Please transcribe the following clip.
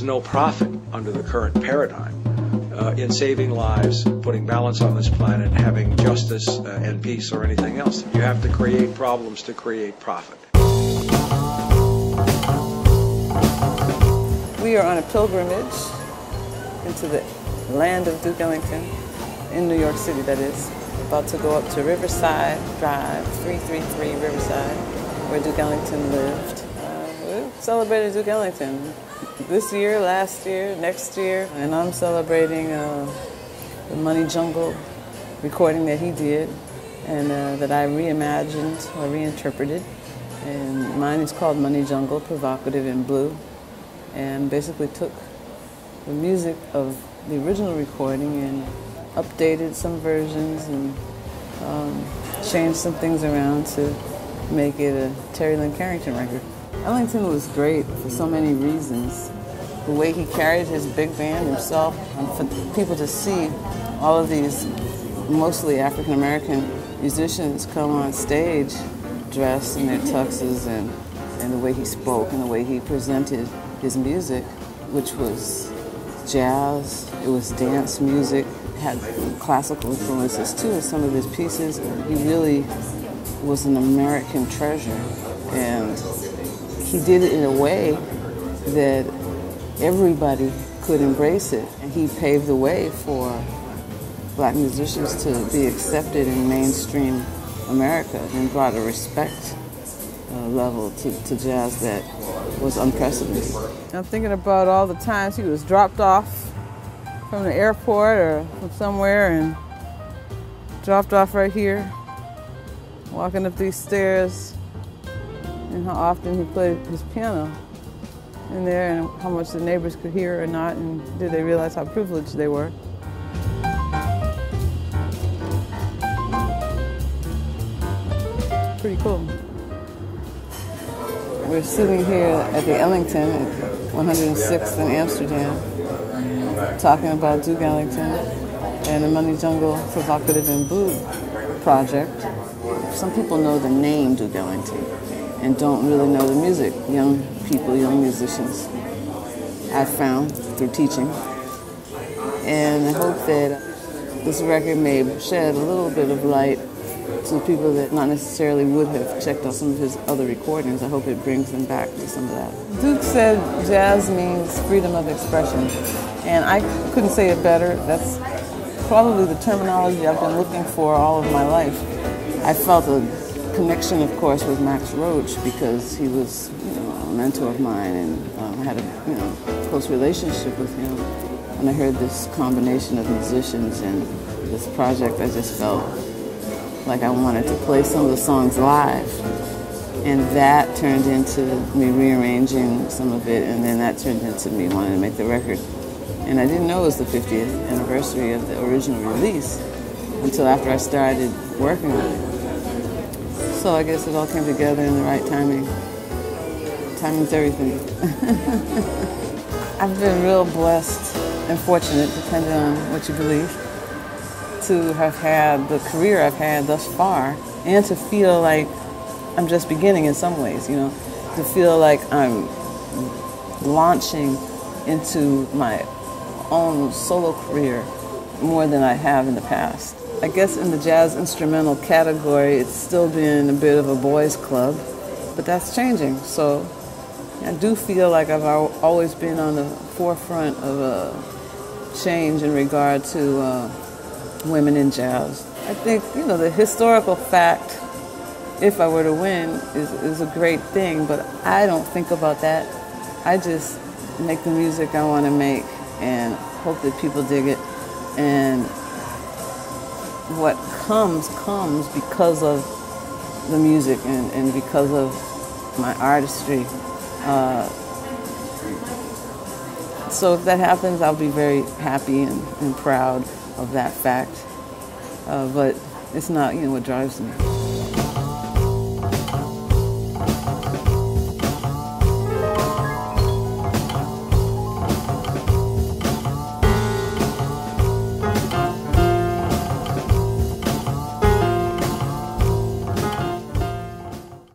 is no profit under the current paradigm in saving lives, putting balance on this planet, having justice and peace or anything else. You have to create problems to create profit. We are on a pilgrimage into the land of Duke Ellington, in New York City that is. About to go up to Riverside Drive, 333 Riverside, where Duke Ellington lived. We celebrated Duke Ellington this year, last year, next year, and I'm celebrating the Money Jungle recording that he did and that I reimagined or reinterpreted. And mine is called Money Jungle, Provocative in Blue, and basically took the music of the original recording and updated some versions and changed some things around to make it a Terri Lyne Carrington record. Ellington was great for so many reasons. The way he carried his big band himself, and for people to see all of these mostly African-American musicians come on stage dressed in their tuxes and the way he spoke and the way he presented his music, which was jazz, it was dance music, had classical influences too in some of his pieces. He really was an American treasure, and he did it in a way that everybody could embrace it. And he paved the way for black musicians to be accepted in mainstream America and brought a respect level to jazz that was unprecedented. I'm thinking about all the times he was dropped off from the airport or from somewhere and dropped off right here, walking up these stairs, and how often he played his piano in there and how much the neighbors could hear or not, and did they realize how privileged they were. Pretty cool. We're sitting here at the Ellington at 106th in Amsterdam, talking about Duke Ellington and the Money Jungle Provocative in Blue project. Some people know the name Duke Ellington and don't really know the music. Young people, young musicians, I've found through teaching. And I hope that this record may shed a little bit of light to people that not necessarily would have checked out some of his other recordings. I hope it brings them back to some of that. Duke said jazz means freedom of expression, and I couldn't say it better. That's probably the terminology I've been looking for all of my life. I felt a connection, of course, with Max Roach because he was, a mentor of mine, and I had a, close relationship with him. When I heard this combination of musicians and this project, I just felt like I wanted to play some of the songs live. And that turned into me rearranging some of it, and then that turned into me wanting to make the record. And I didn't know it was the 50th anniversary of the original release until after I started working on it. So I guess it all came together in the right timing. Timing's everything. I've been real blessed and fortunate, depending on what you believe, to have had the career I've had thus far, and to feel like I'm just beginning in some ways, to feel like I'm launching into my own solo career more than I have in the past. I guess in the jazz instrumental category, it's still been a bit of a boys' club, but that's changing. So I do feel like I've always been on the forefront of a change in regard to women in jazz. I think, the historical fact, if I were to win, is a great thing, but I don't think about that. I just make the music I want to make and hope that people dig it. And what comes because of the music and because of my artistry. So if that happens, I'll be very happy and proud of that fact, but it's not, what drives me.